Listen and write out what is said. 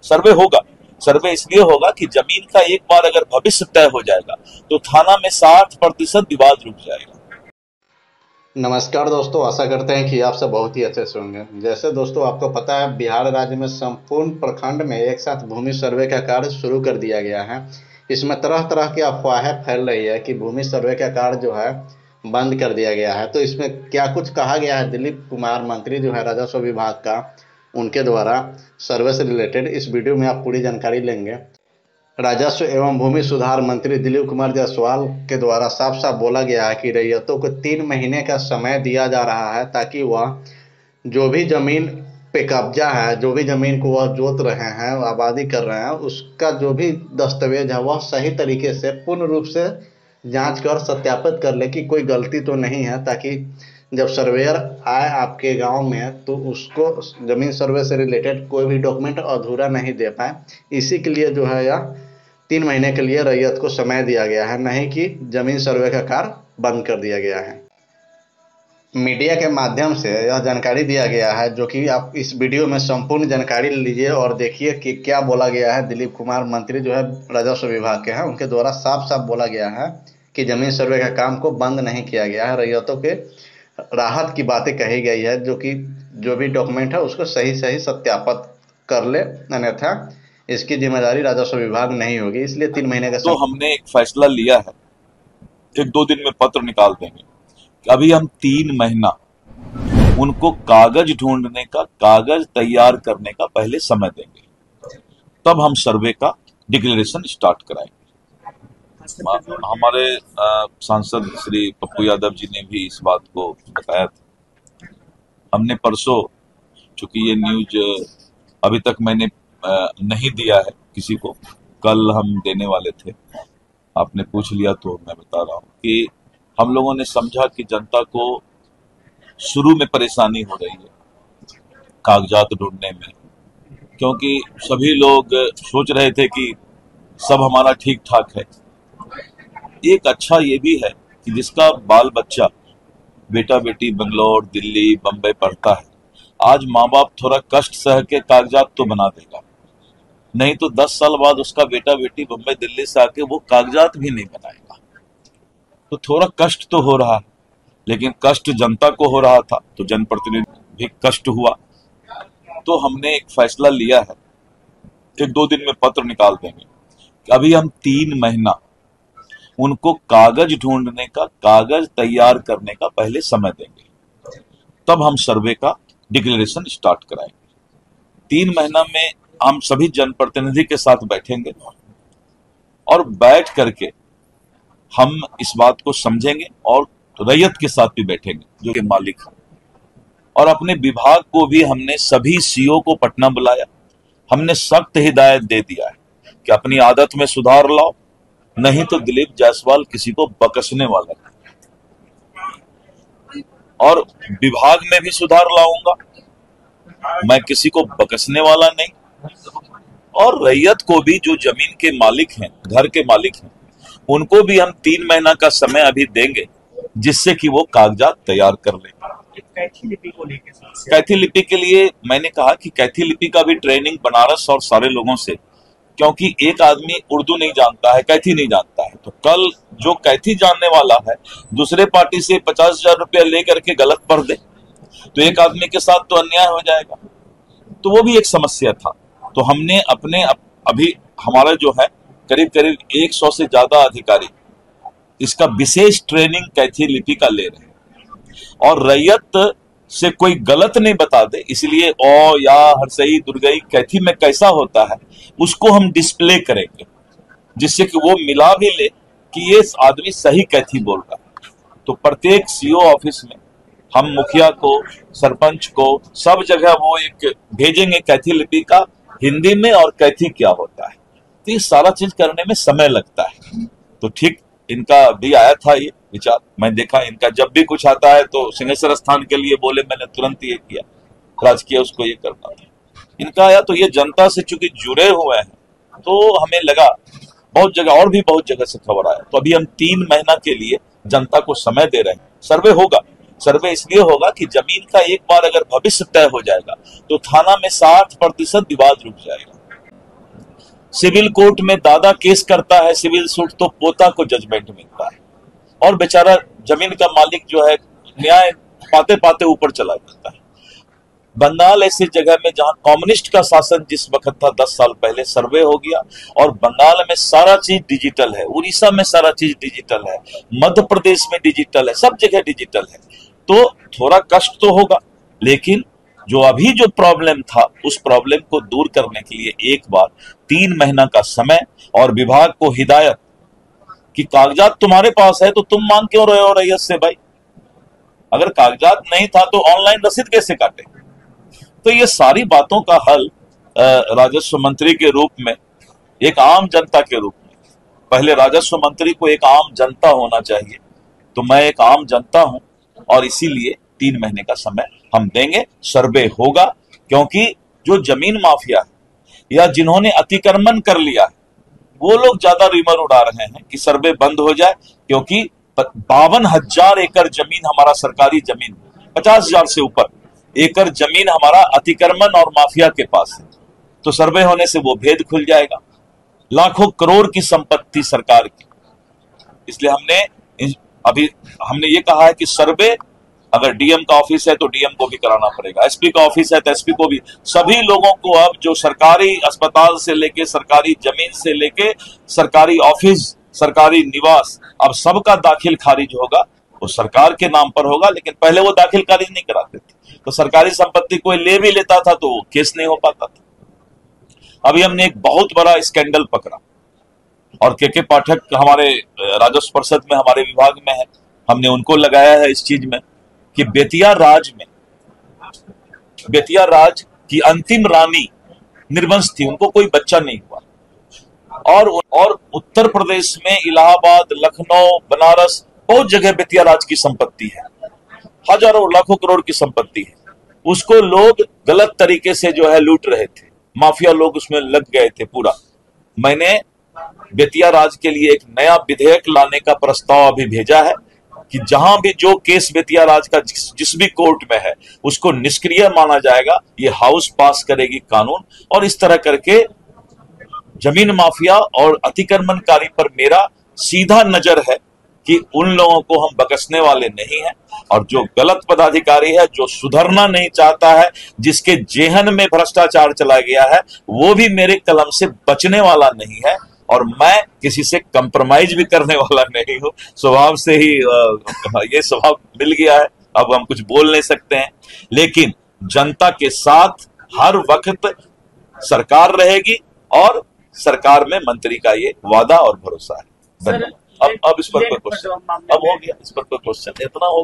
सर्वे होगा। सर्वे इसलिए होगा कि जमीन का एक बार अगर भविष्य तय हो जाएगा तो थाना में 60% विवाद रुक जाएगा। नमस्कार दोस्तों, आशा करते हैं कि आप सब बहुत ही अच्छे से होंगे। जैसे दोस्तों आपको पता है, बिहार राज्य में संपूर्ण प्रखंड में एक साथ भूमि सर्वे का कार्य शुरू कर दिया गया है। इसमें तरह तरह की अफवाहें फैल रही है कि भूमि सर्वे का कार्य जो है बंद कर दिया गया है। तो इसमें क्या कुछ कहा गया है, दिलीप कुमार मंत्री जो है राजस्व विभाग का, उनके द्वारा सर्वे से रिलेटेड इस वीडियो में आप पूरी जानकारी लेंगे। राजस्व एवं भूमि सुधार मंत्री दिलीप कुमार जायसवाल के द्वारा साफ साफ बोला गया है कि रैयतों को 3 महीने का समय दिया जा रहा है ताकि वह जो भी जमीन पे कब्जा है, जो भी जमीन को वह जोत रहे हैं, आबादी कर रहे हैं, उसका जो भी दस्तावेज है वह सही तरीके से पूर्ण रूप से जांच कर सत्यापित कर ले कि कोई गलती तो नहीं है, ताकि जब सर्वेयर आए आपके गांव में तो उसको जमीन सर्वे से रिलेटेड कोई भी डॉक्यूमेंट अधूरा नहीं दे पाए। इसी के लिए जो है यह 3 महीने के लिए रैयत को समय दिया गया है, नहीं कि जमीन सर्वे का कार्य बंद कर दिया गया है। मीडिया के माध्यम से यह जानकारी दिया गया है, जो कि आप इस वीडियो में संपूर्ण जानकारी लीजिए और देखिए कि क्या बोला गया है। दिलीप कुमार मंत्री जो है राजस्व विभाग के हैं, उनके द्वारा साफ साफ बोला गया है कि जमीन सर्वे का काम को बंद नहीं किया गया है। रैयतों के राहत की बातें कही गई है, जो कि जो भी डॉक्यूमेंट है उसको सही सही सत्यापित कर ले, अन्यथा इसकी जिम्मेदारी राजस्व विभाग नहीं होगी। इसलिए 3 महीने का तो हमने एक फैसला लिया है, 1-2 दिन में पत्र निकाल देंगे। अभी हम 3 महीना उनको कागज ढूंढने का, कागज तैयार करने का पहले समय देंगे, तब हम सर्वे का डिक्लेरेशन स्टार्ट कराएंगे। हमारे सांसद श्री पप्पू यादव जी ने भी इस बात को बताया था। हमने परसों, चूंकि ये न्यूज अभी तक मैंने नहीं दिया है किसी को, कल हम देने वाले थे, आपने पूछ लिया तो मैं बता रहा हूँ कि हम लोगों ने समझा कि जनता को शुरू में परेशानी हो रही है कागजात ढूंढने में, क्योंकि सभी लोग सोच रहे थे कि सब हमारा ठीक ठाक है। एक अच्छा ये भी है कि जिसका बाल बच्चा, बेटा बेटी बेंगलोर, दिल्ली, बम्बई पढ़ता है, आज माँ बाप थोड़ा कष्ट सह के कागजात तो बना देगा, नहीं तो 10 साल बाद उसका बेटा बेटी बम्बई दिल्ली से आके वो कागजात भी नहीं बनाएगा। तो थोड़ा कष्ट तो हो रहा है, लेकिन कष्ट जनता को हो रहा था तो जनप्रतिनिधि भी कष्ट हुआ। तो हमने एक फैसला लिया है, 1-2 दिन में पत्र निकाल देंगे कि अभी हम 3 महीना उनको कागज ढूंढने का, कागज तैयार करने का पहले समय देंगे, तब हम सर्वे का डिक्लेरेशन स्टार्ट कराएंगे। 3 महीना में हम सभी जनप्रतिनिधि के साथ बैठेंगे और बैठ करके हम इस बात को समझेंगे और रैयत के साथ भी बैठेंगे जो कि मालिक है। और अपने विभाग को भी हमने सभी सीओ को पटना बुलाया, हमने सख्त हिदायत दे दिया है कि अपनी आदत में सुधार लाओ, नहीं तो दिलीप जायसवाल किसी को बकसने वाला है। और विभाग में भी सुधार लाऊंगा, मैं किसी को बकसने वाला नहीं। और रैयत को भी, जो जमीन के मालिक हैं, घर के मालिक हैं, उनको भी हम 3 महीना का समय अभी देंगे, जिससे कि वो कागजात तैयार कर लें। कैथी लिपि को लेकर, कैथी लिपि के लिए मैंने कहा कि कैथी लिपि का भी ट्रेनिंग बनारस और सारे लोगों से, क्योंकि एक आदमी उर्दू नहीं जानता है, कैथी नहीं जानता है, तो कल जो कैथी जानने वाला है दूसरे पार्टी से 50,000 रुपया लेकर के गलत पढ़ दे तो एक आदमी के साथ तो अन्याय हो जाएगा। तो वो भी एक समस्या था। तो हमने अपने अभी हमारा जो है करीब करीब 100 से ज्यादा अधिकारी इसका विशेष ट्रेनिंग कैथी लिपि का ले रहे हैं, और रैयत से कोई गलत नहीं बता दे, इसलिए ओ या हरसई दुर्गई कैथी में कैसा होता है उसको हम डिस्प्ले करेंगे, जिससे कि वो मिला भी ले कि ये आदमी सही कैथी बोल रहा है। तो प्रत्येक सीओ ऑफिस में हम मुखिया को, सरपंच को, सब जगह वो एक भेजेंगे कैथी लिपि का हिंदी में और कैथी क्या होता है। तो ये सारा चीज करने में समय लगता है। तो ठीक इनका भी आया था ये विचार, मैं देखा इनका जब भी कुछ आता है तो सिंहेश्वर स्थान के लिए बोले, मैंने तुरंत ये किया, राजकीय उसको ये करना था। इनका आया तो ये जनता से चूंकि जुड़े हुए हैं तो हमें लगा, बहुत जगह और भी बहुत जगह से खबर आया, तो अभी हम 3 महीना के लिए जनता को समय दे रहे हैं। सर्वे होगा, सर्वे इसलिए होगा कि जमीन का एक बार अगर भविष्य तय हो जाएगा तो थाना में 60% विवाद रुक जाएगा। सिविल कोर्ट में दादा केस करता है सिविल सूट तो पोता को जजमेंट मिलता है, और बेचारा जमीन का मालिक जो है न्याय पाते पाते ऊपर चला जाता है। बंगाल ऐसी जगह में जहां कम्युनिस्ट का शासन जिस वक्त था 10 साल पहले, सर्वे हो गया और बंगाल में सारा चीज डिजिटल है, उड़ीसा में सारा चीज डिजिटल है, मध्य प्रदेश में डिजिटल है, सब जगह डिजिटल है। तो थोड़ा कष्ट तो होगा, लेकिन जो प्रॉब्लम था उस प्रॉब्लम को दूर करने के लिए एक बार 3 महीना का समय और विभाग को हिदायत कि कागजात तुम्हारे पास है तो तुम मांग क्यों रहे हो रैयत से भाई? अगर कागजात नहीं था तो ऑनलाइन रसीद कैसे काटे? तो ये सारी बातों का हल राजस्व मंत्री के रूप में, एक आम जनता के रूप में, पहले राजस्व मंत्री को एक आम जनता होना चाहिए, तो मैं एक आम जनता हूं और इसीलिए 3 महीने का समय हम देंगे। सर्वे होगा, क्योंकि जो जमीन माफिया है या जिन्होंने अतिक्रमण कर लिया है वो लोग ज्यादा रिमर उड़ा रहे हैं कि सर्वे बंद हो जाए, क्योंकि 52,000 एकड़ जमीन हमारा सरकारी जमीन, 50,000 से ऊपर एकड़ जमीन हमारा अतिक्रमण और माफिया के पास है। तो सर्वे होने से वो भेद खुल जाएगा। लाखों करोड़ की संपत्ति सरकार की, इसलिए हमने ये कहा है कि सर्वे अगर डीएम का ऑफिस है तो डीएम को भी कराना पड़ेगा, एसपी का ऑफिस है तो एसपी को भी, सभी लोगों को अब जो सरकारी अस्पताल से लेके सरकारी जमीन से लेके सरकारी ऑफिस, सरकारी निवास, अब सबका दाखिल खारिज होगा, वो सरकार के नाम पर होगा। लेकिन पहले वो दाखिल खारिज नहीं कराते थे, तो सरकारी संपत्ति कोई ले भी लेता था तो केस नहीं हो पाता था। अभी हमने एक बहुत बड़ा स्कैंडल पकड़ा और के पाठक हमारे राजस्व परिषद में हमारे विभाग में है, हमने उनको लगाया है इस चीज में कि बेतिया राज की अंतिम रानी निर्वंश थी, उनको कोई बच्चा नहीं हुआ, और उत्तर प्रदेश में इलाहाबाद, लखनऊ, बनारस बहुत जगह बेतिया राज की संपत्ति है, हजारों लाखों करोड़ की संपत्ति है। उसको लोग गलत तरीके से जो है लूट रहे थे, माफिया लोग उसमें लग गए थे पूरा। मैंने बेतिया राज के लिए एक नया विधेयक लाने का प्रस्ताव अभी भेजा है कि जहां भी जो केस बेतिया राज का जिस भी कोर्ट में है उसको निष्क्रिय माना जाएगा। ये हाउस पास करेगी कानून, और इस तरह करके जमीन माफिया और अतिक्रमणकारी पर मेरा सीधा नजर है कि उन लोगों को हम बख्शने वाले नहीं हैं, और जो गलत पदाधिकारी है, जो सुधरना नहीं चाहता है, जिसके जेहन में भ्रष्टाचार चला गया है, वो भी मेरे कलम से बचने वाला नहीं है। और मैं किसी से कंप्रोमाइज भी करने वाला नहीं हूं, स्वभाव से ही ये स्वभाव मिल गया है, अब हम कुछ बोल नहीं सकते हैं। लेकिन जनता के साथ हर वक्त सरकार रहेगी, और सरकार में मंत्री का ये वादा और भरोसा है। धन्यवाद। अब इस पर कोई क्वेश्चन, अब हो गया, इस पर कोई क्वेश्चन इतना हो